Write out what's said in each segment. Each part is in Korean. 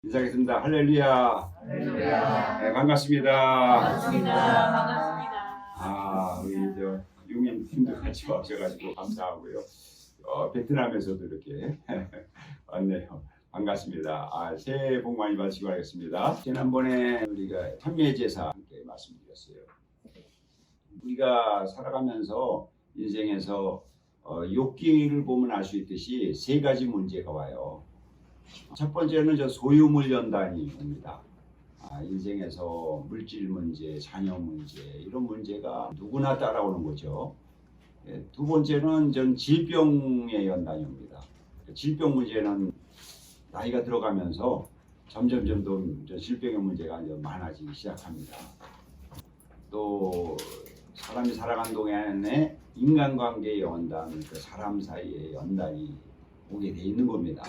인사하겠습니다. 할렐루야. 할렐루야. 네, 반갑습니다. 반갑습니다. 우리 저 유민님도 같이 와주셔가지고 감사하고요. 베트남에서도 이렇게 왔네요. 반갑습니다. 새해 복 많이 받으시기 바라겠습니다. 지난번에 우리가 참여제사 함께 말씀드렸어요. 우리가 살아가면서 인생에서 욥기를 보면 알 수 있듯이 세 가지 문제가 와요. 첫 번째는 저 소유물 연단이 옵니다. 인생에서 물질 문제, 자녀 문제 이런 문제가 누구나 따라오는 거죠. 두 번째는 전 질병의 연단이 옵니다. 질병 문제는 나이가 들어가면서 점점 질병의 문제가 이제 많아지기 시작합니다. 또 사람이 살아간 동안에 인간관계의 연단, 그 사람 사이의 연단이 오게 돼 있는 겁니다.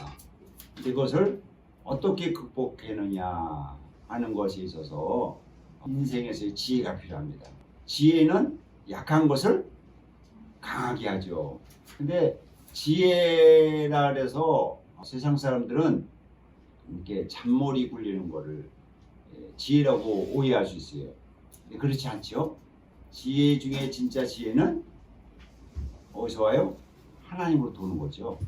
이것을 어떻게 극복하느냐 하는 것에 있어서 인생에서의 지혜가 필요합니다. 지혜는 약한 것을 강하게 하죠. 근데 지혜라 그래서 세상 사람들은 이렇게 잔머리 굴리는 거를 지혜라고 오해할 수 있어요. 근데 그렇지 않죠. 지혜 중에 진짜 지혜는 어디서 와요? 하나님으로 도는 거죠.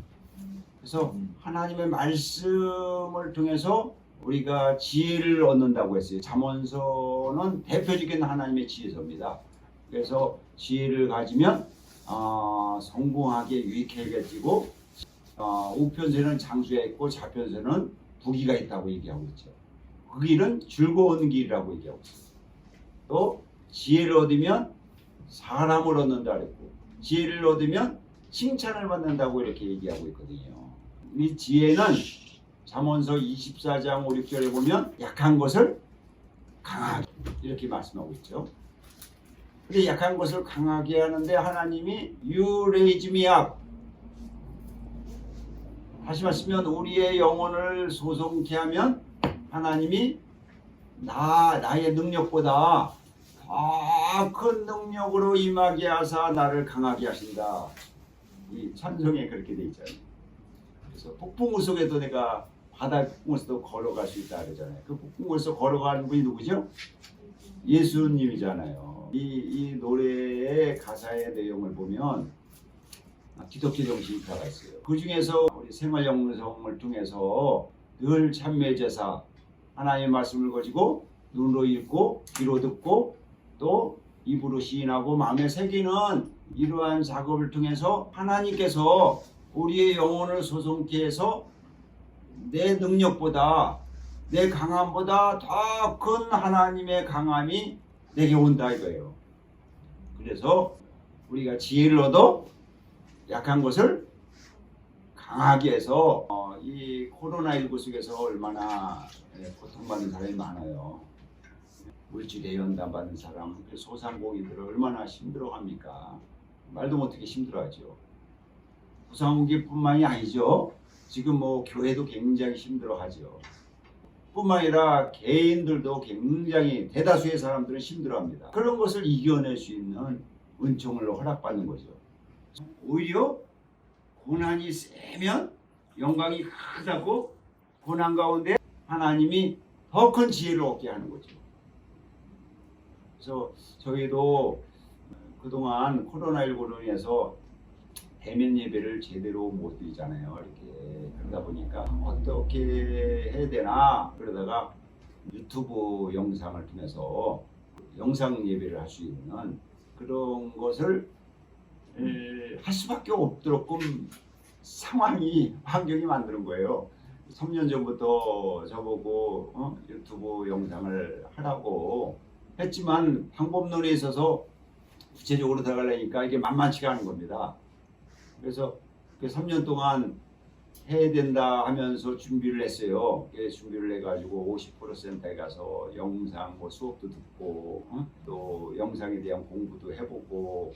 그래서 하나님의 말씀을 통해서 우리가 지혜를 얻는다고 했어요. 잠언서는 대표적인 하나님의 지혜서입니다. 그래서 지혜를 가지면 성공하게 유익하게 되고 우편에는 장수가 있고 좌편에는 부귀가 있다고 얘기하고 있죠. 그 길은 즐거운 길이라고 얘기하고 있어요. 또 지혜를 얻으면 사람을 얻는다 그랬고 지혜를 얻으면 칭찬을 받는다고 이렇게 얘기하고 있거든요. 이 지혜는 잠언서 24장 5, 6절에 보면 약한 것을 강하게 이렇게 말씀하고 있죠. 근데 약한 것을 강하게 하는데 하나님이 You raise me up, 다시 말씀하면 우리의 영혼을 소송케 하면 하나님이 나의 능력보다 더 큰 능력으로 임하게 하사 나를 강하게 하신다. 이 찬송에 그렇게 돼 있잖아요. 그래서 폭풍우 속에도 내가 바다 폭풍우에서도 걸어갈 수 있다 그러잖아요. 그 폭풍우에서 걸어가는 분이 누구죠? 예수님이잖아요. 이 노래의 가사의 내용을 보면 기독교 정신이 들어가 있어요. 그 중에서 우리 생활영성을 통해서 늘 참회제사 하나님의 말씀을 가지고 눈으로 읽고 귀로 듣고 또 입으로 시인하고 마음에 새기는 이러한 작업을 통해서 하나님께서 우리의 영혼을 소송케 해서 내 능력보다 내 강함보다 더 큰 하나님의 강함이 내게 온다 이거예요. 그래서 우리가 지혜를 얻어 약한 것을 강하게 해서 이 코로나19 속에서 얼마나 고통받는 사람이 많아요. 물질에 연단받는 사람, 소상공인들 얼마나 힘들어합니까? 말도 못하게 힘들어하죠. 소상공인뿐만이 아니죠. 지금 교회도 굉장히 힘들어하죠. 뿐만 아니라 개인들도 굉장히 대다수의 사람들은 힘들어합니다. 그런 것을 이겨낼 수 있는 은총을 허락받는 거죠. 오히려 고난이 세면 영광이 크다고 고난 가운데 하나님이 더 큰 지혜를 얻게 하는 거죠. 그래서 저희도 그동안 코로나19로 인해서 대면 예배를 제대로 못 드리잖아요. 이렇게 그러다 보니까 어떻게 해야 되나 그러다가 유튜브 영상을 통해서 영상 예배를 할 수 있는 그런 것을 할 수밖에 없도록끔 상황이 환경이 만드는 거예요. 3년 전부터 저보고 유튜브 영상을 하라고 했지만 방법론에 있어서 구체적으로 들어가려니까 이게 만만치가 않은 겁니다. 그래서 3년 동안 해야 된다 하면서 준비를 했어요. 준비를 해가지고 50%센터에 가서 영상 수업도 듣고 또 영상에 대한 공부도 해보고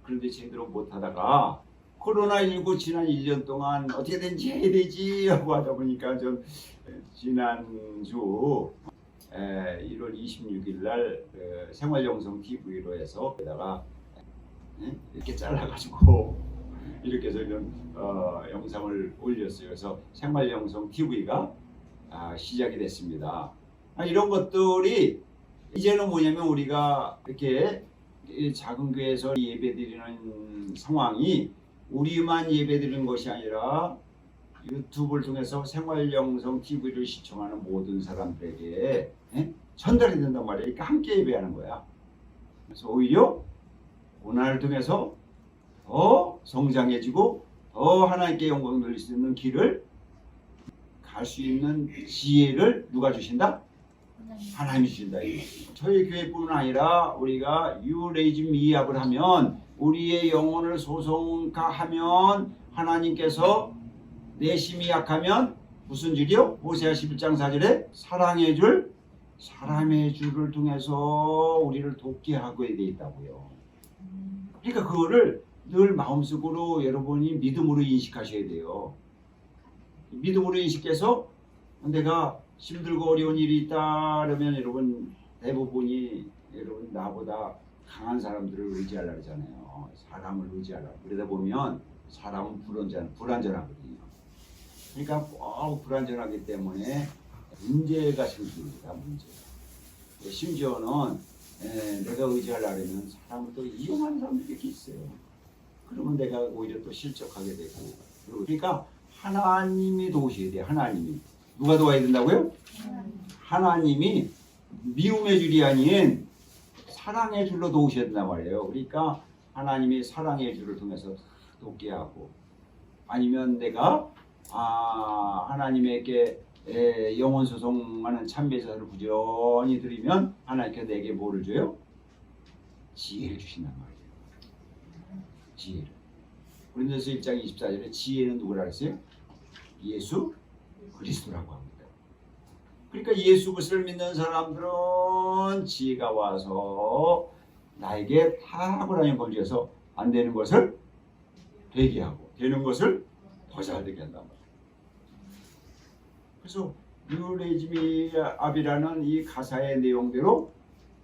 그런데 제대로 못하다가 코로나19 지난 1년 동안 어떻게든지 해야 되지 하고 하다 보니까 좀 지난주 1월 26일 날 생활영성 TV로 해서 게다가 이렇게 잘라가지고 이렇게 해서 이런 영상을 올렸어요. 그래서 생활영성 TV가 시작이 됐습니다. 이런 것들이 이제는 뭐냐면 우리가 이렇게 작은 교회에서 예배드리는 상황이 우리만 예배드리는 것이 아니라 유튜브를 통해서 생활영성 TV를 시청하는 모든 사람들에게 전달이 된단 말이에요. 그러니까 함께 예배하는 거야. 그래서 오히려 고난을 통해서 더 성장해지고 더 하나님께 영광 돌릴 수 있는 길을 갈 수 있는 지혜를 누가 주신다? 하나님이 주신다. 저희 교회뿐만 아니라 우리가 유레이즘 이합을 하면 우리의 영혼을 소송하면 하나님께서 내심이 약하면 무슨 줄이요? 호세아 11장 4절에 사랑의 줄을 통해서 우리를 돕게 하고 돼 있다고요. 그러니까 그거를 늘 마음속으로 여러분이 믿음으로 인식하셔야 돼요. 믿음으로 인식해서 내가 힘들고 어려운 일이 있다 그러면 여러분 대부분이 여러분 나보다 강한 사람들을 의지하려고 하잖아요. 사람을 의지하려고. 그러다 보면 사람은 불완전하거든요. 그러니까 꼭 불완전하기 때문에 문제가 생깁니다. 문제. 심지어는 내가 의지하려면 사람을 또 이용하는 사람들이 이렇게 있어요. 그러면 내가 오히려 또 실족하게 되고. 그러니까 하나님이 도우셔야 돼요. 하나님이. 누가 도와야 된다고요? 하나님이 미움의 줄이 아닌 사랑의 줄로 도우셔야 된단 말이에요. 그러니까 하나님이 사랑의 줄을 통해서 돕게 하고 아니면 내가 하나님에게 영혼 소송하는 참배자를 부지런히 드리면 하나님께서 내게 뭐를 줘요? 지혜를 주신단 말이에요. 지혜를. 고린도서 1장 24절에 지혜는 누구라 했어요? 예수 그리스도라고 합니다. 그러니까 예수 그리스도를 믿는 사람들은 지혜가 와서 나에게 탁월한 영광을 주어서 안 되는 것을 되게 하고 되는 것을 더 잘 되게 한단 말이에요. 그래서 뉴레이즘이압이라는 이 가사의 내용대로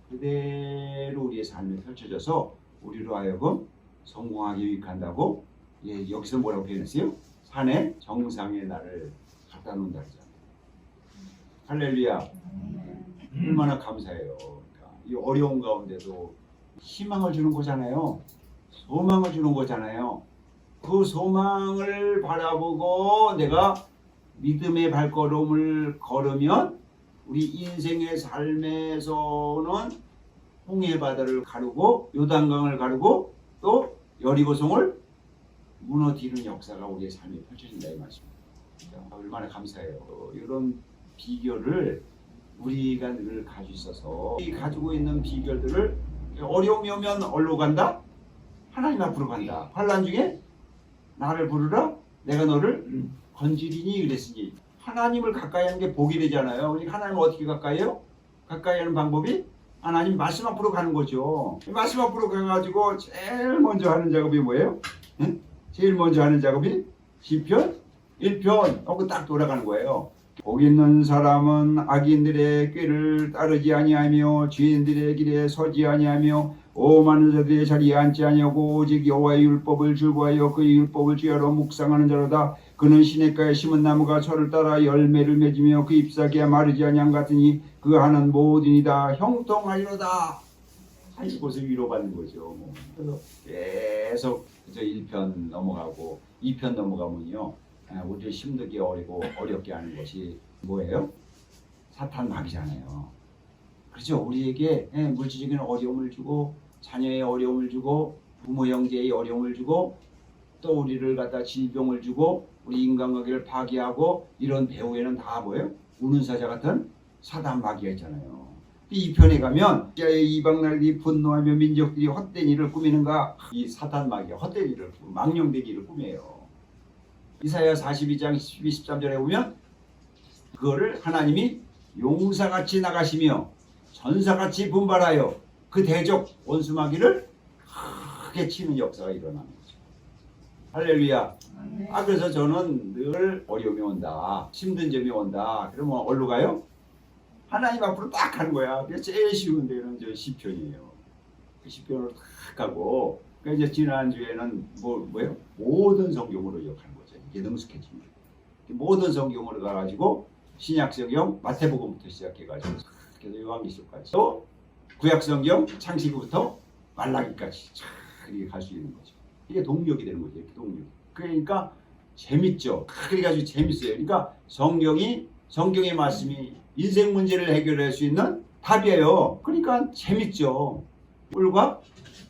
그대로 우리의 삶에 펼쳐져서 우리로 하여금 성공하기 유익한다고 여기서 뭐라고 표현했어요? 산의 정상에 나를 갖다 놓는다 그러잖아요. 할렐루야. 얼마나 감사해요. 그러니까 이 어려운 가운데도 희망을 주는 거잖아요. 소망을 주는 거잖아요. 그 소망을 바라보고 내가 믿음의 발걸음을 걸으면 우리 인생의 삶에서는 홍해바다를 가르고 요단강을 가르고 또 여리고성을 무너뜨리는 역사가 우리의 삶에 펼쳐진다 이 말씀입니다. 얼마나 감사해요. 이런 비결을 우리가 늘 가지고 있어서 이 가지고 있는 비결들을 어려움이 오면 어디로 간다? 하나님 앞으로 간다. 환난 중에 나를 부르라 내가 너를 건지리니 그랬으니 하나님을 가까이 하는 게 복이 되잖아요. 그러니까 하나님을 어떻게 가까이 해요? 가까이 하는 방법이 하나님 말씀 앞으로 가는 거죠. 말씀 앞으로 가가지고 제일 먼저 하는 작업이 뭐예요? 제일 먼저 하는 작업이 시편 1편 하고 딱 돌아가는 거예요. 복 있는 사람은 악인들의 꾀를 따르지 아니하며 죄인들의 길에 서지 아니하며 오만한 자들의 자리에 앉지 아니하고 오직 여호와의 율법을 즐거워하여 그의 율법을 주야로 묵상하는 자로다. 그는 시냇가에 심은 나무가 철을 따라 열매를 맺으며 그 잎사귀가 마르지 아니한 같으니 그 하는 모든 이다 형통하리로다. 이곳을 위로받는 거죠. 그래서 계속 1편 넘어가고 2편 넘어가면요. 우리를 힘들게 어렵게 하는 것이 뭐예요? 사탄 마귀잖아요. 그렇죠? 우리에게 물질적인 어려움을 주고 자녀의 어려움을 주고 부모 형제의 어려움을 주고 또 우리를 갖다 질병을 주고 우리 인간관계를 파괴하고 이런 배후에는 다 뭐예요? 우는 사자 같은 사단 마귀가 있잖아요. 이 편에 가면 이방 나라들이 분노하며 민족들이 헛된 일을 꾸미는가 이 사단 마귀가 헛된 일을 망령되기를 꾸며요. 이사야 42장 12, 13절에 보면 그거를 하나님이 용사같이 나가시며 전사같이 분발하여 그 대적 원수 마귀를 크게 치는 역사가 일어나는 거죠. 할렐루야. 그래서 저는 늘 어려움이 온다, 힘든 점이 온다. 그러면 어디로 가요? 하나님 앞으로 딱 가는 거야. 그래서 제일 쉬운 데는 저 시편이에요. 그 시편으로 딱 가고, 그러니까 이제 지난주에는 뭐예요? 모든 성경으로 기억하는 거죠. 이게 너무 스케치입니다. 모든 성경으로 가가지고 신약성경 마태복음부터 시작해가지고 그래서 요한계시록까지 또 구약성경 창세기부터 말라기까지 쫙 이렇게 갈 수 있는 거죠. 이게 동력이 되는 거죠. 이렇게 동력. 그러니까 재밌죠. 그래가지고 재밌어요. 그러니까 성경의 말씀이 인생 문제를 해결할 수 있는 답이에요. 그러니까 재밌죠. 꿀과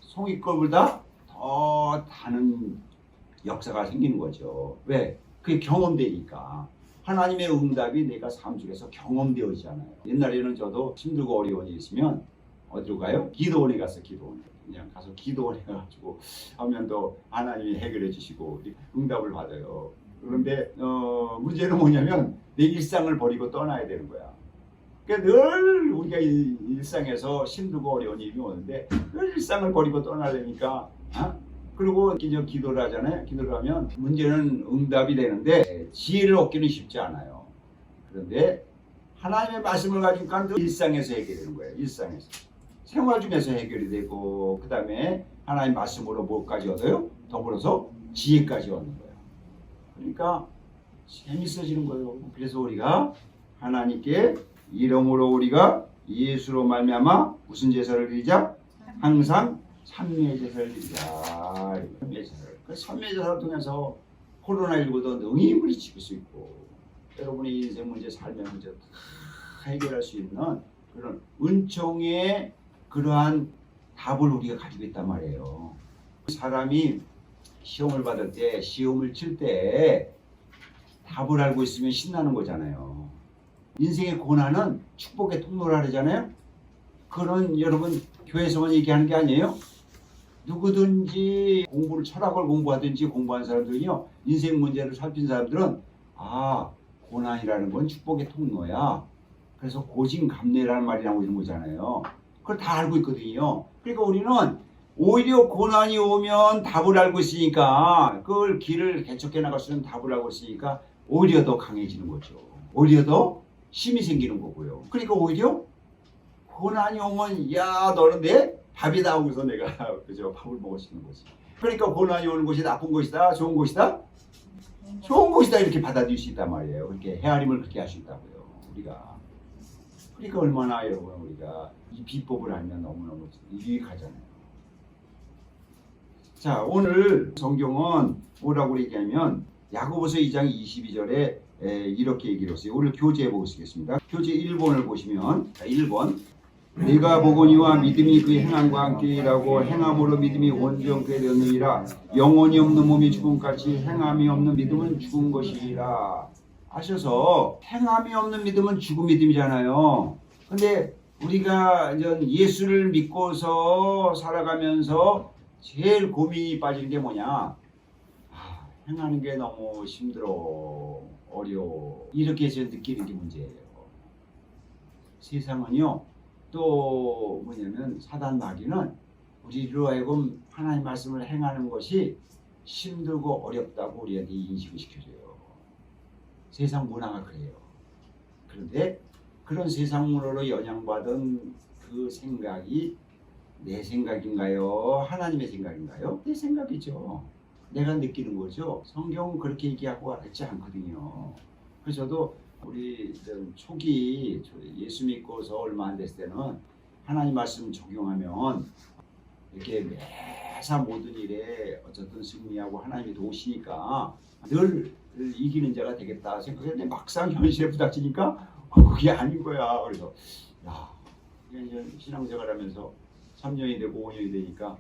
송이꿀보다 더 다른 역사가 생기는 거죠. 왜? 그게 경험되니까. 하나님의 응답이 내가 삶 속에서 경험되어지잖아요. 옛날에는 저도 힘들고 어려운 일이 있으면 어디로 가요? 기도원에 가서 기도원에. 그냥 가서 기도원에 가지고 하면 또 하나님이 해결해 주시고 응답을 받아요. 그런데 문제는 뭐냐면 내 일상을 버리고 떠나야 되는 거야. 그러니까 늘 우리가 일상에서 힘들고 어려운 일이 오는데 늘 일상을 버리고 떠나려니까 그리고 기도를 하잖아요. 기도를 하면 문제는 응답이 되는데 지혜를 얻기는 쉽지 않아요. 그런데 하나님의 말씀을 가지니까 일상에서 해결되는 거예요. 일상에서. 생활 중에서 해결이 되고 그 다음에 하나님 말씀으로 뭐까지 얻어요? 더불어서 지혜까지 얻는 거예요. 그러니까 재밌어지는 거예요. 그래서 우리가 하나님께 이름으로 우리가 예수로 말미암아 무슨 제사를 드리자? 항상 삼위의 제사를 드리자. 그 삼위의 제사를 통해서 코로나19도 능히 물리칠 수 있고 여러분의 인생 문제, 삶의 문제 다 해결할 수 있는 그런 은총의 그러한 답을 우리가 가지고 있단 말이에요. 사람이 시험을 받을 때, 시험을 칠 때 답을 알고 있으면 신나는 거잖아요. 인생의 고난은 축복의 통로라 그러잖아요. 그런 여러분 교회에서만 얘기하는 게 아니에요. 누구든지 철학을 공부하든지 공부한 사람들은요. 인생 문제를 살핀 사람들은 고난이라는 건 축복의 통로야. 그래서 고진감래라는 말이 나오고 있는 거잖아요. 그걸 다 알고 있거든요. 그러니까 우리는 오히려 고난이 오면 답을 알고 있으니까 그걸 길을 개척해 나갈 수 있는 답을 알고 있으니까 오히려 더 강해지는 거죠. 오히려 더 힘이 생기는 거고요. 그러니까 오히려 고난이 오면 너는 내 밥이다 하고서 내가 그저 밥을 먹을 수 있는 거지. 그러니까 고난이 오는 것이 나쁜 것이다, 좋은 것이다, 좋은 것이다 이렇게 받아들일 수 있단 말이에요. 그렇게 헤아림을 그렇게 할 수 있다고요. 우리가. 그러니까 얼마나 여러분 우리가 이 비법을 알면 너무너무 유익하잖아요. 자, 오늘 성경은 뭐라고 얘기하면 야고보서 2장 22절에 이렇게 얘기를 했어요. 오늘 교재 보시겠습니다. 교재 1번을 보시면 1번 내가 보거니와 믿음이 그 행함과 함께 일하고 행함으로 믿음이 온전케 되었느니라. 영혼이 없는 몸이 죽음같이 행함이 없는 믿음은 죽은 것이라. 하셔서 행함이 없는 믿음은 죽은 믿음이잖아요. 근데 우리가 예수를 믿고서 살아가면서 제일 고민이 빠지는 게 뭐냐? 행하는 게 너무 힘들어, 어려워. 이렇게 해서 느끼는 게 문제예요. 세상은요, 또 뭐냐면 사단 마귀는 우리로 하여금 하나님 말씀을 행하는 것이 힘들고 어렵다고 우리한테 인식을 시켜줘요. 세상 문화가 그래요. 그런데 그런 세상 문화로 영향받은 그 생각이 내 생각인가요? 하나님의 생각인가요? 내 생각이죠. 내가 느끼는 거죠. 성경은 그렇게 얘기하고 있지 않거든요. 그래서 저도 우리 초기 예수 믿고서 얼마 안 됐을 때는 하나님 말씀 적용하면 이렇게 매사 모든 일에 어쨌든 승리하고 하나님이 도우시니까 늘 이기는 자가 되겠다 생각했는데 막상 현실에 부닥치니까 그게 아닌 거야. 그래서 이제 신앙생활 하면서 3년이 되고 5년이 되니까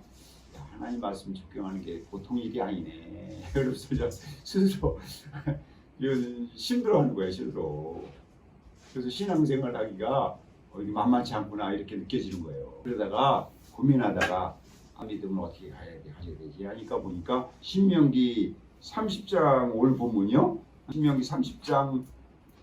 하나님 말씀 적용하는 게 보통 일이 아니네. 그래서 스스로 힘들어하는 거예요. 스스로. 그래서 신앙생활 하기가 만만치 않구나 이렇게 느껴지는 거예요. 그러다가 고민하다가 믿음을 어떻게 가야 되지 하니까 보니까 신명기 30장 올 본문이요. 신명기 30장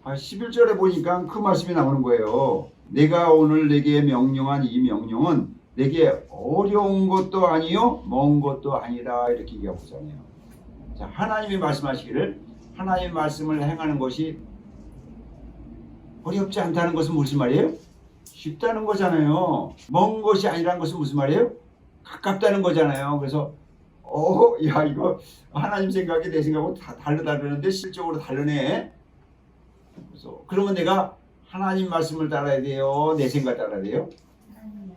11절에 보니까 그 말씀이 나오는 거예요. 내가 오늘 내게 명령한 이 명령은 내게 어려운 것도 아니요 먼 것도 아니라 이렇게 얘기하고 있잖아요. 자, 하나님이 말씀하시기를 하나님의 말씀을 행하는 것이 어렵지 않다는 것은 무슨 말이에요? 쉽다는 거잖아요. 먼 것이 아니라는 것은 무슨 말이에요? 가깝다는 거잖아요. 그래서 이거 하나님 생각이 내 생각하고 다 다르다는데 실적으로 다르네. 그래서 없어. 그러면 내가 하나님 말씀을 따라야 돼요? 내 생각 따라야 돼요?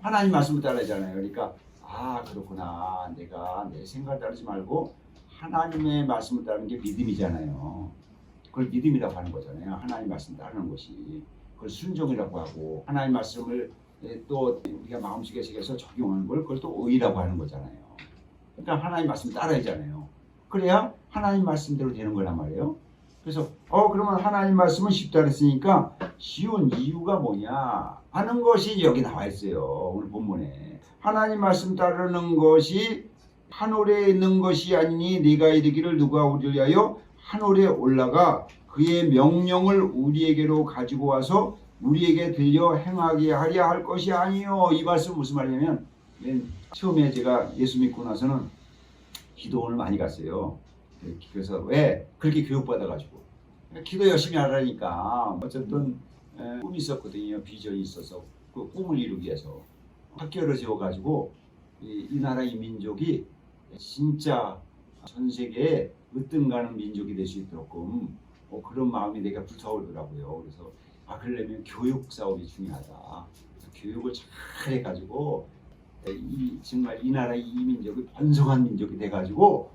하나님 말씀을 따라야잖아요. 그러니까 아 그렇구나. 내가 내 생각 따르지 말고 하나님의 말씀을 따르는 게 믿음이잖아요. 그걸 믿음이라고 하는 거잖아요. 하나님 말씀 따르는 것이. 그걸 순종이라고 하고 하나님 말씀을 또 우리가 마음속에 새겨서 적용하는 걸 그걸 또 의라고 하는 거잖아요. 그러니까 하나님 말씀 따라야잖아요. 그래야 하나님 말씀대로 되는 거란 말이에요. 그래서 그러면 하나님 말씀은 쉽다 그랬으니까 쉬운 이유가 뭐냐 하는 것이 여기 나와 있어요. 오늘 본문에 하나님 말씀 따르는 것이 하늘에 있는 것이 아니니 네가 이르기를 누가 우리를 위하여 하늘에 올라가 그의 명령을 우리에게로 가지고 와서 우리에게 들려 행하게 하려 할 것이 아니요. 이 말씀 무슨 말이냐면 처음에 제가 예수 믿고 나서는 기도원을 많이 갔어요. 그래서 왜 그렇게 교육받아가지고 기도 열심히 하라니까 어쨌든 꿈이 있었거든요. 비전이 있어서 그 꿈을 이루기 위해서 학교를 세워가지고 이 나라 이 민족이 진짜 전 세계에 으뜸가는 민족이 될 수 있도록끔 그런 마음이 내가 불타오르더라고요. 그래서 그러려면 교육 사업이 중요하다. 교육을 잘 해가지고 정말 이 나라 이 민족이 번성한 민족이 돼가지고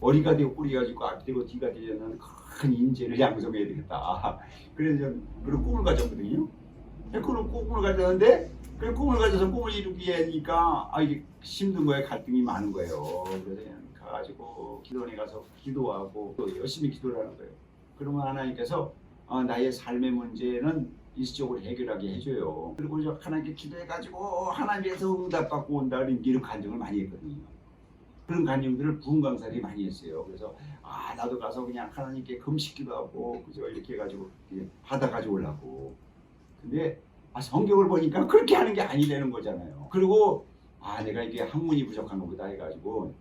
머리가 되고 뿌리가 되고 앞이 되고 뒤가 되는 큰 인재를 양성해야 되겠다. 그래서 저는 그런 꿈을 가졌거든요. 그런 꿈을 가졌는데 그 꿈을 가져서 꿈을 이루기 위하니까 이게 힘든 거예요. 갈등이 많은 거예요. 그래서 그냥 가가지고 기도원에 가서 기도하고 또 열심히 기도를 하는 거예요. 그러면 하나님께서 나의 삶의 문제는 일시적으로 해결하게 해줘요. 그리고 하나님께 기도해가지고 하나님께서 응답받고 온다는 이런 간증을 많이 했거든요. 그런 간증들을 부흥 강사들이 많이 했어요. 그래서 나도 가서 그냥 하나님께 금식기도 하고 그죠 이렇게 해가지고 받아가지고 오려고. 근데 성경을 보니까 그렇게 하는 게 아니라는 거잖아요. 그리고 내가 이게 학문이 부족한 것보다 해가지고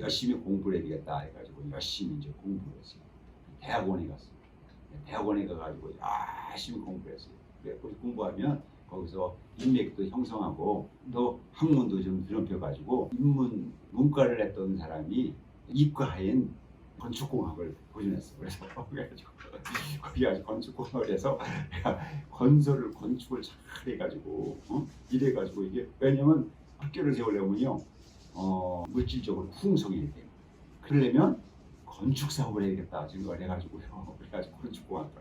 열심히 공부를 해야 되겠다 해가지고 열심히 이제 공부를 했어요. 대학원에 갔어요. 대학원에 가가지고 열심히 공부를 했어요. 그래서 공부하면 거기서 인맥도 형성하고 또 학문도 좀 드높여가지고 문과를 했던 사람이 이과인 건축공학을 보존했어. 그래서 거기 아주 건축공학을 해서 건축을 잘 해가지고 이래가지고 이게 왜냐면 학교를 세우려면요 물질적으로 풍성해야 돼요. 그러려면 건축 사업을 해야겠다 생각을 해가지고요. 그래가지고 건축공학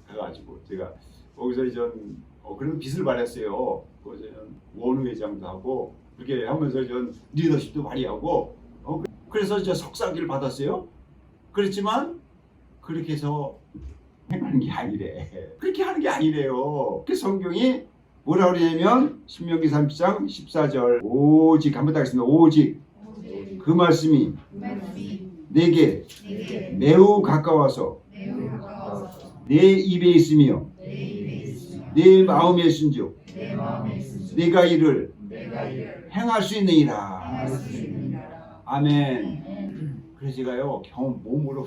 가가지고 제가 거기서 전 그래도 빚을 받았어요. 거기서 원회장도 하고 그렇게 하면서 전 리더십도 발휘하고 그래서 저 석사기를 받았어요. 그렇지만 그렇게 해서 행하는 게 아니래. 그렇게 하는 게 아니래요. 그 성경이 뭐라 그러냐면 신명기 30장 14절 오직 한번 따겠습니다. 오직 그 말씀이 내게 매우 가까워서 내 입에 있으며 내 마음에 있은즉 내가 이를 행할 수 있느니라. 아멘. 그래서 제가요 경험 몸으로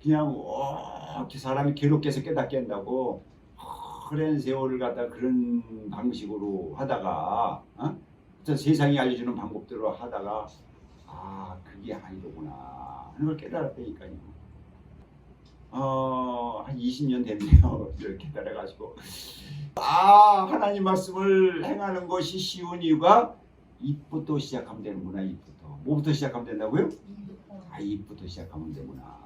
그냥 이렇게 사람이 괴롭게 해서 깨닫게 한다고 오랜 세월을 갖다 그런 방식으로 하다가 세상이 알려주는 방법대로 하다가 그게 아니더구나 하는 걸 깨달았다니까요. 한 20년 됐네요. 이렇게 따라가지고 하나님 말씀을 행하는 것이 쉬운 이유가 입부터 시작하면 되는구나. 입부터 뭐부터 시작하면 된다고요? 입부터 시작하면 되구나.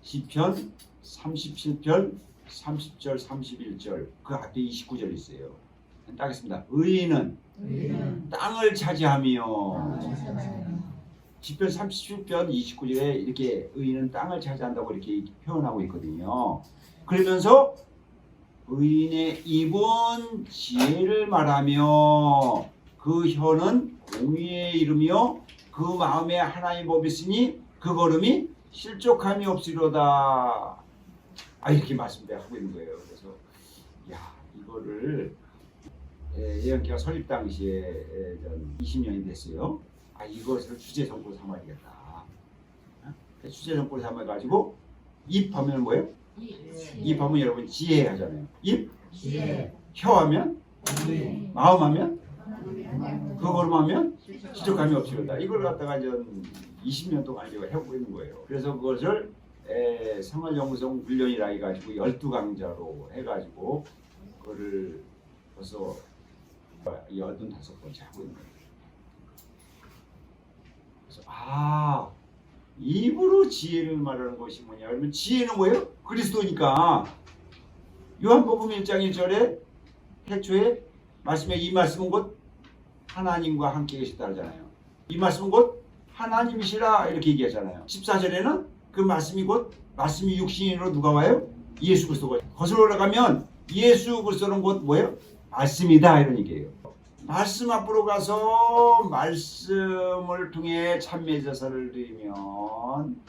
시편 37편 30절 31절 그 앞에 29절 있어요. 따겠습니다. 의인은 땅을 차지하며 시편 37편 29절에 이렇게 의인은 땅을 차지한다고 이렇게 표현하고 있거든요. 그러면서 의인의 입은 지혜를 말하며 그 혀는 공의에 이르며 그 마음에 하나님 법이 있으니 그 걸음이 실족함이 없으리로다. 이렇게 말씀하고 있는 거예요. 그래서 이거를 예언기가 설립 당시에 20년이 됐어요. 이것을 주제 성구로 삼아야겠다. 주제 성구로 삼아가지고 입하면 뭐예요? 입하면 여러분 지혜 하잖아요. 입, 지혜. 혀하면, 마음하면, 그걸하면 실족함이 없으리로다. 이걸 갖다가 20년 동안 제가 해오고 있는 거예요. 그래서 그것을 생활영성 훈련이라 해가지고 12강좌로 해가지고 그거를 벌써 85번째 하고 있는 거예요. 그래서 입으로 지혜를 말하는 것이 뭐냐 그러면 지혜는 뭐예요? 그리스도니까. 요한복음 1장 1절에 태초에 말씀에 이 말씀은 곧 하나님과 함께 계시다 하잖아요. 이 말씀은 곧 하나님이시라 이렇게 얘기하잖아요. 14절에는 그 말씀이 곧 말씀이 육신으로 누가 와요? 예수 그리스도가. 거슬러 올라가면 예수 그리스도는 곧 뭐예요? 말씀이다 이런 얘기예요. 말씀 앞으로 가서 말씀을 통해 참회 제사를 드리면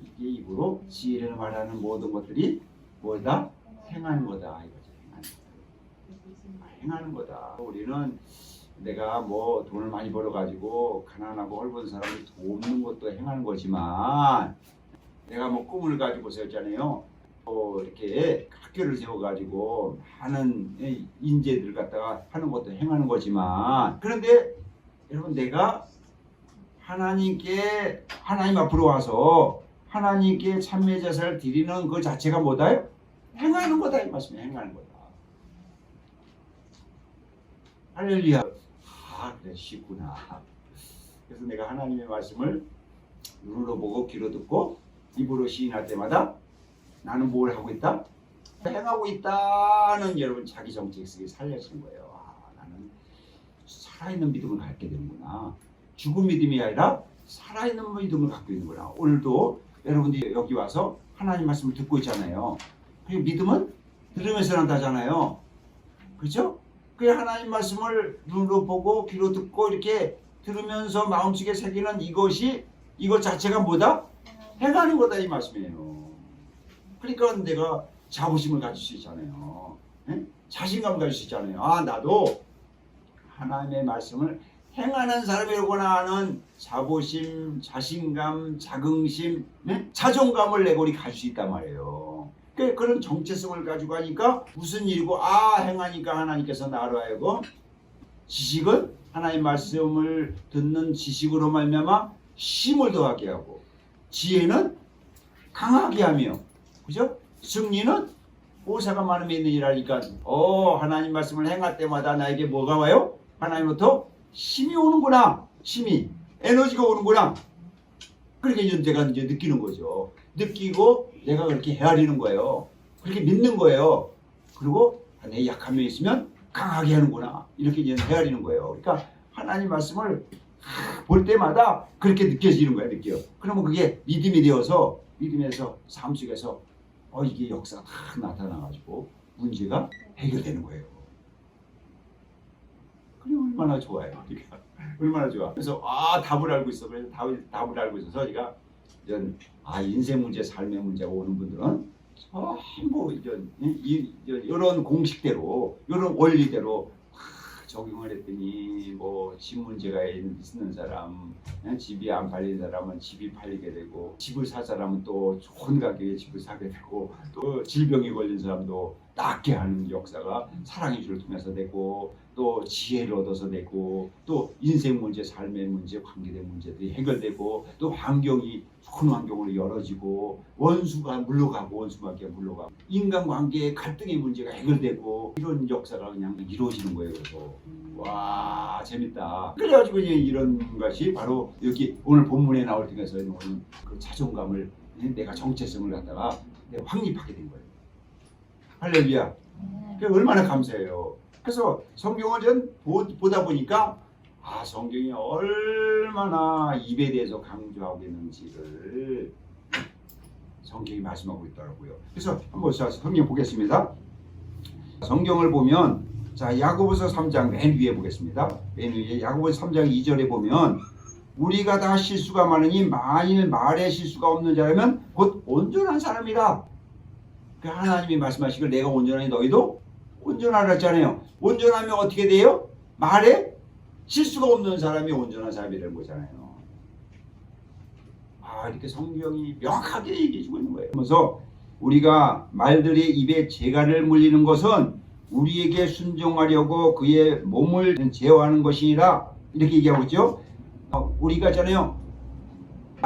이게 입으로 지혜를 말하는 모든 것들이 뭐다? 행하는 거다 이거죠. 행하는 거다. 우리는 내가 뭐 돈을 많이 벌어가지고 가난하고 헐벗은 사람을 돕는 것도 행하는 거지만 내가 뭐 꿈을 가지고 세웠잖아요. 이렇게 학교를 세워가지고 하는 인재들 갖다가 하는 것도 행하는 거지만 그런데 여러분 내가 하나님 앞으로 와서 하나님께 참회 제사를 드리는 그 자체가 뭐다요? 행하는 거다 이 말씀이에요. 행하는 거다. 할렐루야. 그래 쉽구나. 그래서 내가 하나님의 말씀을 눈으로 보고 귀로 듣고 입으로 시인할 때마다 나는 뭘 하고 있다? 행하고 있다는 여러분 자기 정책 속에 살려진 거예요. 나는 살아있는 믿음을 갖게 되는구나. 죽은 믿음이 아니라 살아있는 믿음을 갖고 있는구나. 오늘도 여러분들이 여기 와서 하나님 말씀을 듣고 있잖아요. 그 믿음은 들으면서 난다잖아요. 그렇죠? 그 하나님 말씀을 눈으로 보고 귀로 듣고 이렇게 들으면서 마음속에 새기는 이것 자체가 뭐다? 행하는 거다 이 말씀이에요. 그러니까 내가 자부심을 가질 수 있잖아요. 자신감을 가질 수 있잖아요. 나도 하나님의 말씀을 행하는 사람이라고나 하는 자부심, 자신감, 자긍심, 자존감을 내가 우리 가질 수 있단 말이에요. 그런 정체성을 가지고 하니까 무슨 일이고 행하니까 하나님께서 나로 하여금 지식은 하나님 말씀을 듣는 지식으로 말미암아 힘을 더하게 하고 지혜는 강하게 하며 그죠? 승리는 보사가 많음에 있는 일하니까 하나님 말씀을 행할 때마다 나에게 뭐가 와요? 하나님부터 힘이 오는구나. 힘이 에너지가 오는구나. 그렇게 이제 내가 이제 느끼는 거죠. 느끼고 내가 그렇게 헤아리는 거예요. 그렇게 믿는 거예요. 그리고 내 약한 면이 있으면 강하게 하는구나. 이렇게 이제 헤아리는 거예요. 그러니까 하나님 말씀을 볼 때마다 그렇게 느껴지는 거예요. 느껴요. 그러면 그게 믿음이 되어서 믿음에서 삶 속에서 이게 역사가 다 나타나가지고 문제가 해결되는 거예요. 그게 얼마나 좋아요. 그러니까 얼마나 좋아. 그래서 답을 알고 있어. 그래서 답을 알고 있어서 제가 인생 문제, 삶의 문제가 오는 분들은 전부 이런 공식대로, 이런 원리대로 적용을 했더니 집 문제가 있는 사람, 집이 안 팔린 사람은 집이 팔리게 되고, 집을 살 사람은 또 좋은 가격에 집을 사게 되고, 또 질병이 걸린 사람도 낫게 하는 역사가 사랑의 주를 통해서 되고, 또 지혜를 얻어서 되고, 또 인생 문제, 삶의 문제, 관계된 문제들이 해결되고, 또 환경이 좋은 환경으로 열어지고, 원수가 물러가고, 인간관계의 갈등의 문제가 해결되고, 이런 역사가 그냥 이루어지는 거예요. 그래서 와 재밌다. 그래가지고 이런 것이 바로 여기 오늘 본문에 나올 때에서 오는 그 자존감을, 내가 정체성을 갖다가 내가 확립하게 된 거예요. 할렐루야. 얼마나 감사해요. 그래서 성경을 전 보다 보니까 성경이 얼마나 입에 대해서 강조하고 있는지를 성경이 말씀하고 있더라고요. 그래서 한번 성경 보겠습니다. 성경을 보면 야고보서 3장 맨 위에 보겠습니다. 맨 위에 야고보서 3장 2절에 보면 우리가 다 실수가 많으니 만일 말에 실수가 없는 자라면 곧 온전한 사람이라. 하나님이 말씀하시길 내가 온전하니 너희도 온전하라 했잖아요. 온전하면 어떻게 돼요? 말에 실수가 없는 사람이 온전한 사람이라는 거잖아요. 이렇게 성경이 명확하게 얘기해주고 있는 거예요. 그래서 우리가 말들의 입에 재갈을 물리는 것은 우리에게 순종하려고 그의 몸을 제어하는 것이니라 이렇게 얘기하고 있죠. 우리가 있잖아요.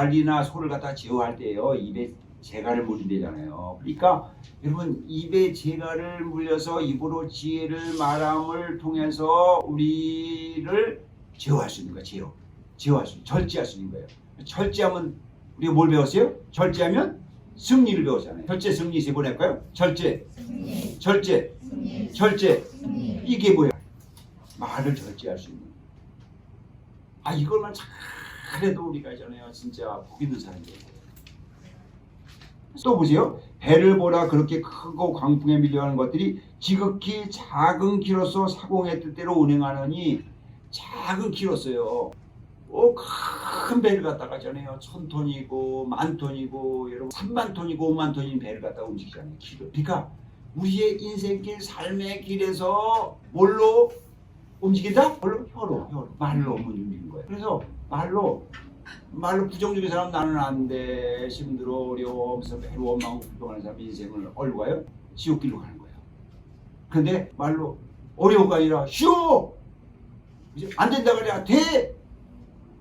말이나 소를 갖다 제어할 때요 입에 재갈을 물린대잖아요. 그러니까 여러분 입에 재갈을 물려서 입으로 지혜를 말함을 통해서 우리를 제어할 수 있는 거예요. 제어할 수, 절제할 수 있는 거예요. 절제하면 우리가 뭘 배웠어요? 절제하면 승리를 배웠잖아요. 절제, 승리 세 번 할까요? 절제, 절제, 절제. 이게 뭐야? 말을 절제할 수 있는. 아 이걸만 잘해도 우리가 있잖아요. 진짜 복 있는 사람이에요. 또 보세요. 배를 보라 그렇게 크고 광풍에 밀려가는 것들이 지극히 작은 키로서 사공의 뜻대로 운행하느니 작은 키로서요. 큰 배를 갖다가 있잖아요. 1000톤이고 10,000톤이고 여러분 30,000톤이고 50,000톤인 배를 갖다가 움직이잖아요. 키로. 그러니까 우리의 인생길 삶의 길에서 뭘로 움직인다? 뭘로? 혀로 말로 움직이는 거예요. 그래서 말로 부정적인 사람 나는 안 돼, 힘들어, 어려워, 하면서 매우 원망하고 불평하는 사람 인생을 얼고 가요? 지옥길로 가는 거예요. 근데 말로 어려워가 아니라 쉬워! 안 된다 그래야 돼!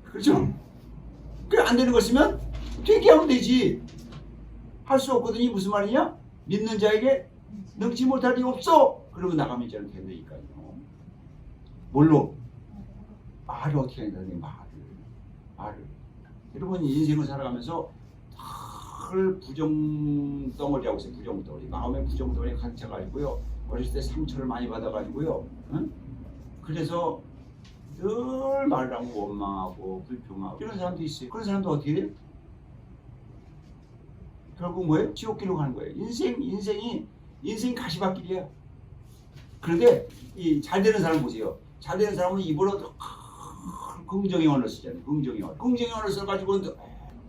그렇죠? 그래 안 되는 거 있으면 되게 하면 되지. 할 수 없거든요. 무슨 말이냐? 믿는 자에게 능치 못할 리 없어! 그러면 나가면 이제 된다니까요. 뭘로? 말을 어떻게 하냐, 말을. 여러분 인생을 살아가면서 늘 부정덩어리라고 있어요. 부정덩어리. 마음의 부정덩어리 가득 차가지고요. 어렸을 때 상처를 많이 받아가지고요. 응? 그래서 늘 말을 하고 원망하고 불평하고 이런 사람도 있어요. 그런 사람도 어떻게 돼요? 결국 뭐예요? 지옥길로 가는 거예요. 인생이 가시밭길이야. 그런데 이 잘 되는 사람 보세요. 잘 되는 사람은 입으로 긍정의 언어를 쓰잖아요. 긍정의 언어를 써가지고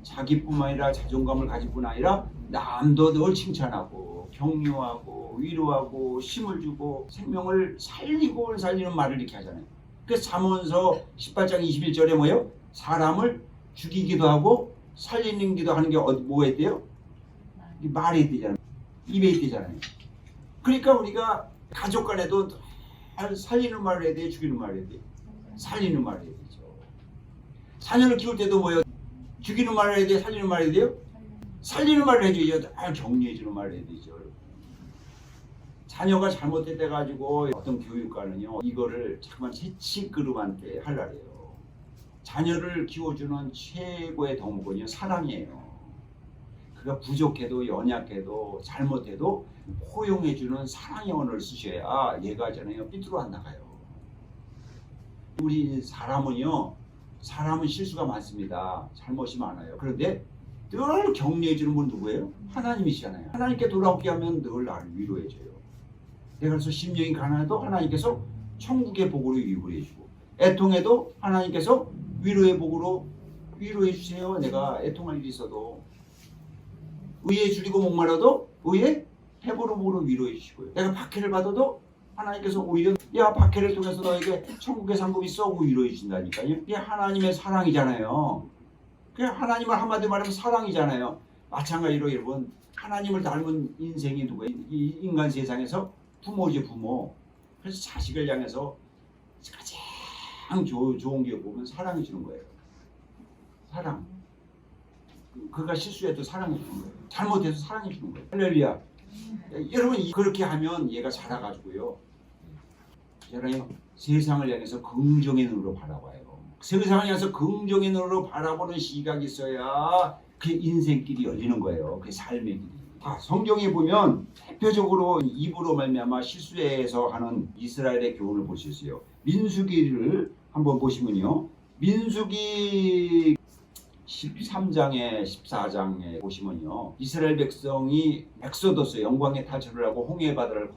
자기뿐만 아니라 자존감을 가질 뿐 아니라 남도 늘 칭찬하고 격려하고 위로하고 힘을 주고 생명을 살리는 말을 이렇게 하잖아요. 그래서 잠언서 18장 21절에 뭐예요? 사람을 죽이기도 하고 살리는 기도 하는 게 뭐 했대요? 말이 있대잖아요. 입에 있대잖아요. 그러니까 우리가 가족 간에도 살리는 말을 해야 돼, 죽이는 말을 해야 돼. 살리는 말을 해야 되죠. 자녀를 키울 때도 뭐예요? 죽이는 말을 해야 돼, 살리는 말을 해야 돼요? 살리는 말을 해줘야죠. 격려해주는 말을 해야 되죠. 자녀가 잘못했다 가지고 어떤 교육가는요 이거를 잠깐만 채찍그룹한테 하려래요. 자녀를 키워주는 최고의 덕목은요 사랑이에요. 그가 부족해도 연약해도 잘못해도 포용해주는 사랑의 언어를 쓰셔야 얘가 있잖아요 삐뚤어 안 나가요. 우리 사람은 실수가 많습니다. 잘못이 많아요. 그런데 늘 격려해주는 분 누구예요? 하나님이시잖아요. 하나님께 돌아오게 하면 늘 나를 위로해줘요. 내가 그래서 심령이 가난해도 하나님께서 천국의 복으로 위로해주고 애통해도 하나님께서 위로의 복으로 위로해주세요. 내가 애통할 일이 있어도 의에 줄이고 목마르도 의에 해보로 복으로 위로해주시고요. 내가 박해를 받아도 하나님께서 오히려 야 박해를 통해서 너에게 천국의 상급이 있어 하고 위로해 주신다니까요. 이게 하나님의 사랑이잖아요. 그냥 하나님을 한마디로 말하면 사랑이잖아요. 마찬가지로 여러분 하나님을 닮은 인생이 누구예요? 이 인간 세상에서 부모죠 부모. 그래서 자식을 향해서 가장 좋은 게 보면 사랑해 주는 거예요. 사랑. 그가 실수해도 사랑해 주는 거예요. 잘못해도 사랑해 주는 거예요. 할렐루야. 여러분 그렇게 하면 얘가 자라가지고요. 세상을 향해서 긍정의 눈으로 바라봐요. 세상을 향해서 긍정의 눈으로 바라보는 시각이 있어야 그 인생길이 열리는 거예요. 그 삶의 길이. 성경에 보면 대표적으로 입으로 말미암아 실수해서 하는 이스라엘의 교훈을 볼 수 있어요. 민수기를 한번 보시면요. 민수기 13장에 14장에 보시면요. 이스라엘 백성이 엑소더스 영광의 탈출을 하고 홍해 바다를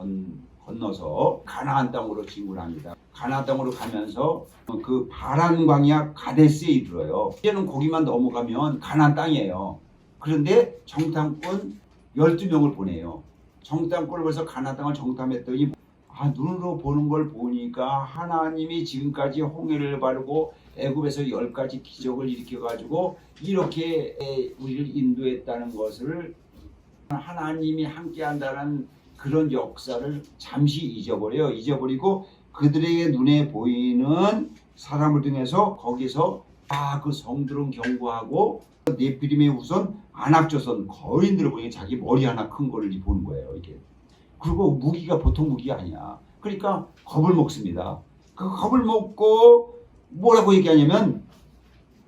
건너서 가나안 땅으로 진군합니다. 가나안 땅으로 가면서 그 바란 광야 가데스에 이르러요. 이제는 거기만 넘어가면 가나안 땅이에요. 그런데 정탐꾼 12명을 보내요. 정탐꾼을 벌써 가나안 땅을 정탐했더니 눈으로 보는 걸 보니까 하나님이 지금까지 홍해를 바르고 애굽에서 10가지 기적을 일으켜가지고 이렇게 우리를 인도했다는 것을 하나님이 함께한다는 그런 역사를 잠시 잊어버리고 그들에게 눈에 보이는 사람을 통해서 거기서 그 성들은 경고하고 네피림의 후손 아낙조선 거인들을 보니 자기 머리 하나 큰 거를 보는 거예요. 이게. 그리고 무기가 보통 무기가 아니야. 그러니까 겁을 먹습니다. 그 겁을 먹고 뭐라고 얘기하냐면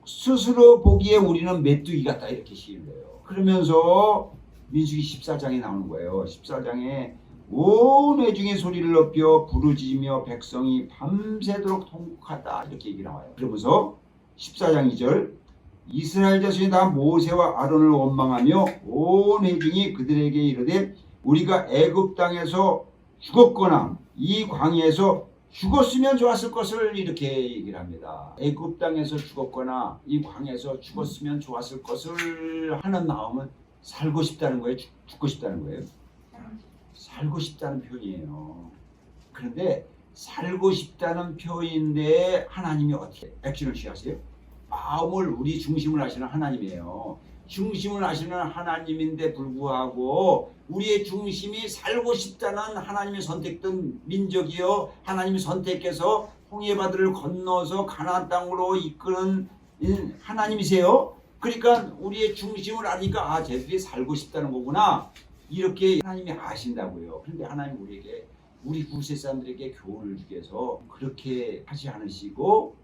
스스로 보기에 우리는 메뚜기 같다 이렇게 시인을 해요. 그러면서 민수기 14장에 나오는 거예요. 14장에 온 회중의 소리를 높여 부르짖으며 백성이 밤새도록 통곡하다 이렇게 얘기 나와요. 그러면서 14장 2절 이스라엘 자손이 다 모세와 아론을 원망하며 온 회중이 그들에게 이르되 우리가 애굽 땅에서 죽었거나 이 광야에서 죽었으면 좋았을 것을 이렇게 얘기를 합니다. 애굽 땅에서 죽었거나 이 광야에서 죽었으면 좋았을 것을 하는 마음은 살고 싶다는 거예요? 죽고 싶다는 거예요? 살고 싶다는 표현이에요. 그런데 살고 싶다는 표현인데 하나님이 어떻게 액션을 취하세요? 마음을 우리 중심을 하시는 하나님이에요. 중심을 하시는 하나님인데 불구하고 우리의 중심이 살고 싶다는 하나님이 선택된 민족이요 하나님이 선택해서 홍해바다를 건너서 가나안 땅으로 이끄는 하나님이세요. 그러니까 우리의 중심을 아니까 쟤들이 살고 싶다는 거구나 이렇게 하나님이 아신다고요. 그런데 하나님 우리에게 우리 구세 사람들에게 교훈을 주기 위해서 그렇게 하지 않으시고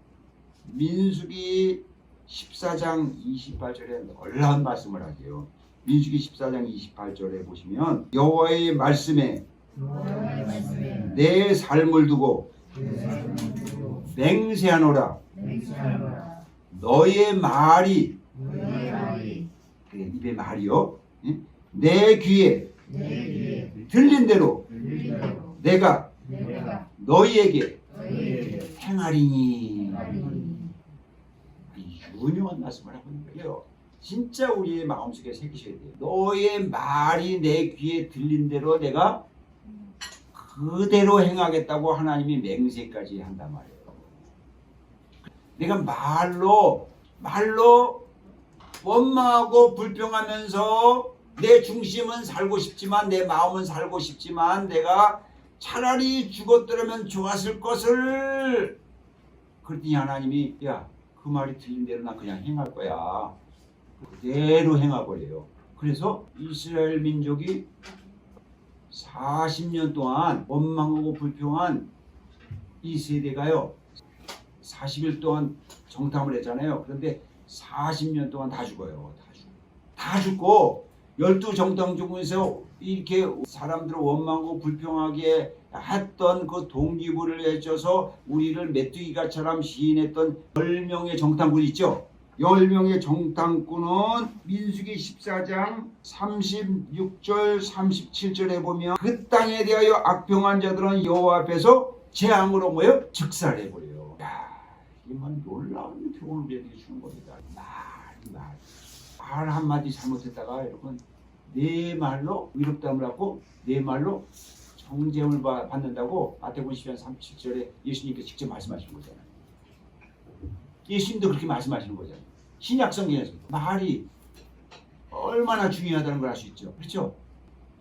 민수기 14장 28절에 놀라운 말씀을 하세요. 민수기 14장 28절에 보시면 여호와의 말씀에 내 삶을 두고 맹세하노라. 너의 말이 입의 말이요 내 귀에 들린 대로 내가 너희에게 행하리니. 유명한 말씀을 하고 있는 거예요. 진짜 우리의 마음속에 새기셔야 돼요. 너의 말이 내 귀에 들린 대로 내가 그대로 행하겠다고 하나님이 맹세까지 한단 말이에요. 내가 말로 원망하고 불평하면서 내 중심은 살고 싶지만 내 마음은 살고 싶지만 내가 차라리 죽었더라면 좋았을 것을 그랬더니 하나님이 그 말이 들린 대로 나 그냥 행할 거야. 그대로 행해버려요. 그래서 이스라엘 민족이 40년 동안 원망하고 불평한 이 세대가요 40일 동안 정탐을 했잖아요. 그런데 40년 동안 다 죽어요. 다 죽고 12정탐 중에서 이렇게 사람들을 원망하고 불평하게 했던 그 동기부를 해줘서 우리를 메뚜기가처럼 시인했던 10명의 정탐꾼이 있죠. 10명의 정탐꾼은 민수기 14장 36절 37절에 보면 그 땅에 대하여 악평한 자들은 여호와 앞에서 재앙으로 모여 즉살해버려요. 이만 놀라운 교훈을 우리에게 주는 겁니다. 말 한마디 잘못했다가 여러분 내 말로 위롭다함을 받고 내 말로 정죄함을 받는다고 마태복음 10장 37절에 예수님께서 직접 말씀하시는 거잖아요. 예수님도 그렇게 말씀하시는 거잖아요. 신약성경에서 말이 얼마나 중요하다는 걸 알 수 있죠. 그렇죠?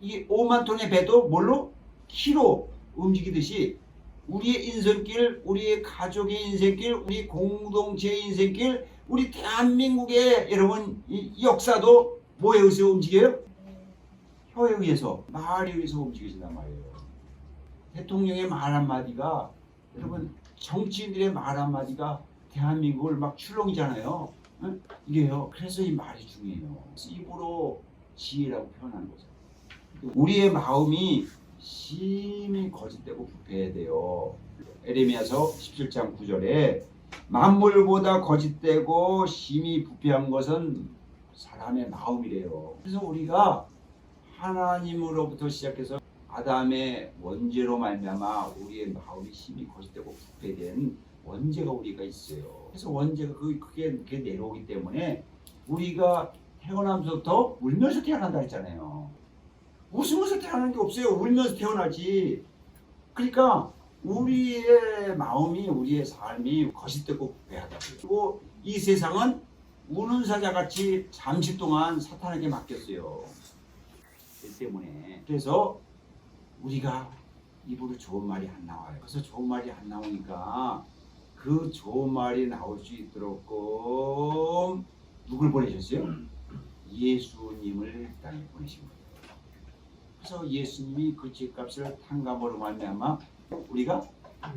이 5만 톤의 배도 뭘로? 키로 움직이듯이 우리의 인생길, 우리의 가족의 인생길, 우리 공동체의 인생길, 우리 대한민국의 여러분 이 역사도 뭐에 의해서 움직여요? 혀에 의해서, 말에 의해서 움직여진단 말이에요. 대통령의 말 한마디가 여러분 정치인들의 말 한마디가 대한민국을 막 출렁이잖아요. 응? 이게요. 그래서 이 말이 중요해요. 입으로 지혜라고 표현하는 거죠. 우리의 마음이 심히 거짓되고 부패해야 돼요. 에레미야서 17장 9절에 만물보다 거짓되고 심히 부패한 것은 사람의 마음이래요. 그래서 우리가 하나님으로부터 시작해서 아담의 원죄로 말미암아 우리의 마음이 심히 거짓되고 부패된 원죄가 우리가 있어요. 그래서 원죄가 그게 내려오기 때문에 우리가 태어나면서부터 울면서 태어난다 했잖아요. 웃으면서 태어나는 게 없어요. 울면서 태어나지. 그러니까 우리의 마음이 우리의 삶이 거짓되고 부패하다고요. 그리고 이 세상은 우는 사자같이 잠시 동안 사탄에게 맡겼어요. 그 때문에 그래서 우리가 입으로 좋은 말이 안 나와요. 그래서 좋은 말이 안 나오니까 그 좋은 말이 나올 수 있도록 꼭 누굴 보내셨어요? 예수님을 이 땅에 보내신 거예요. 그래서 예수님이 그 죄값을 탕감으로 말미암아 우리가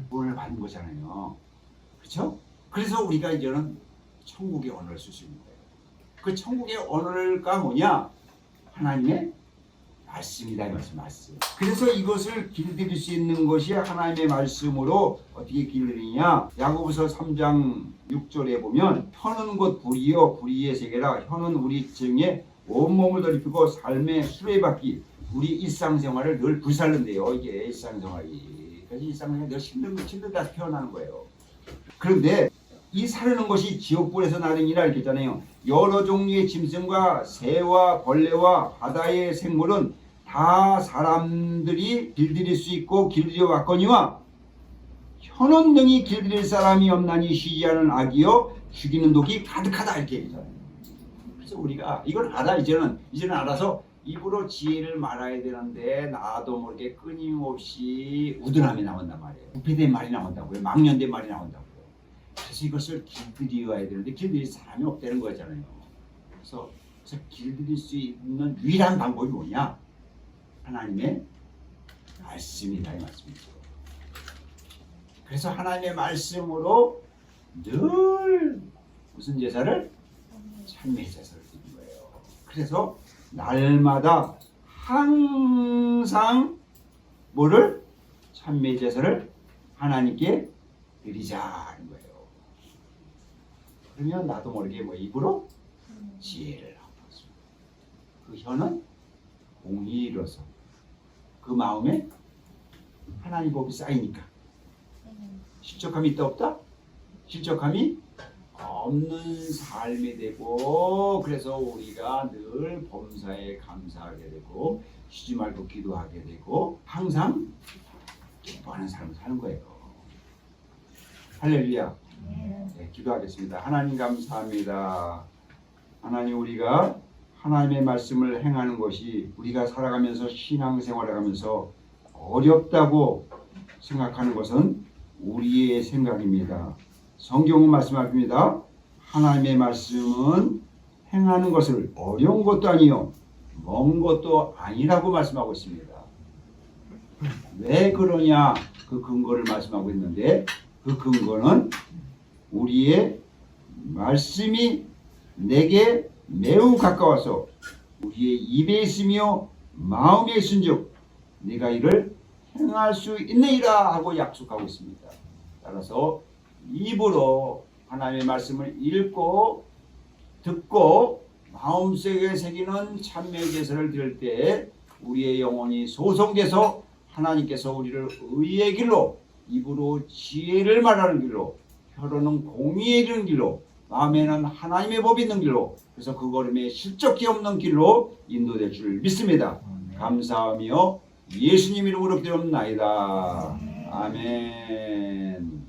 구원을 받는 거잖아요. 그렇죠? 그래서 우리가 이제는 천국의 언어를 쓸 수 있는 거예요. 그 천국의 언어가 뭐냐? 하나님의 말씀이다, 이 말씀. 그래서 이것을 길들일 수 있는 것이 하나님의 말씀으로 어떻게 길들이냐? 야고보서 3장 6절에 보면 혀는 곧 불이요 불의의 세계라. 혀는 우리 증에 온몸을 더럽히고 삶의 수레바퀴, 우리 일상생활을 늘 불살른대요. 이게 일상생활이. 그래서 일상생활이 늘 힘들다 표현하는 거예요. 그런데 이 사르는 것이 지옥불에서 나느니라 이렇게 했잖아요. 여러 종류의 짐승과 새와 벌레와 바다의 생물은 다 사람들이 길들일 수 있고 길들여 왔거니와 혀는 능히 길들일 사람이 없나니 쉬지 않은 악이요 죽이는 독이 가득하다 이렇게 얘기잖아요. 그래서 우리가 이걸 알아. 이제는 알아서 입으로 지혜를 말아야 되는데 나도 모르게 끊임없이 우둔함이 나온단 말이에요. 부패된 말이 나온다고요. 망년된 말이 나온다고요. 그래서 이것을 길들여야 되는데 길들일 사람이 없다는 거잖아요. 그래서 길들일 수 있는 유일한 방법이 뭐냐? 하나님의 말씀이다 이 말씀이죠. 그래서 하나님의 말씀으로 늘 무슨 제사를? 찬미 제사를 드리는 거예요. 그래서 날마다 항상 뭐를? 찬미 제사를 하나님께 드리자는 거예요. 그러면 나도 모르게 뭐 입으로 지혜를 하고 있습니다. 그 혀는 공의에 이뤄서 그 마음에 하나님 법이 쌓이니까 실족함이 있다 없다? 실족함이 없는 삶이 되고 그래서 우리가 늘 범사에 감사하게 되고 쉬지 말고 기도하게 되고 항상 기뻐하는 삶을 사는 거예요. 할렐루야. 네, 기도하겠습니다. 하나님 감사합니다. 하나님 우리가 하나님의 말씀을 행하는 것이 우리가 살아가면서 신앙생활을 하면서 어렵다고 생각하는 것은 우리의 생각입니다. 성경은 말씀합니다. 하나님의 말씀은 행하는 것을 어려운 것도 아니요 먼 것도 아니라고 말씀하고 있습니다. 왜 그러냐 그 근거를 말씀하고 있는데 그 근거는 우리의 말씀이 내게 매우 가까워서 우리의 입에 있으며 마음에 있은즉 네가 이를 행할 수 있느니라 하고 약속하고 있습니다. 따라서 입으로 하나님의 말씀을 읽고 듣고 마음속에 새기는 참회 제사를 드릴 때 우리의 영혼이 소성돼서 하나님께서 우리를 의의 길로 입으로 지혜를 말하는 길로 혀로는 공의에 이르는 길로 마음에는 하나님의 법이 있는 길로 그래서 그 걸음에 실족이 없는 길로 인도될 줄 믿습니다. 감사하며 예수님 이름으로 기도합나이다. 아멘.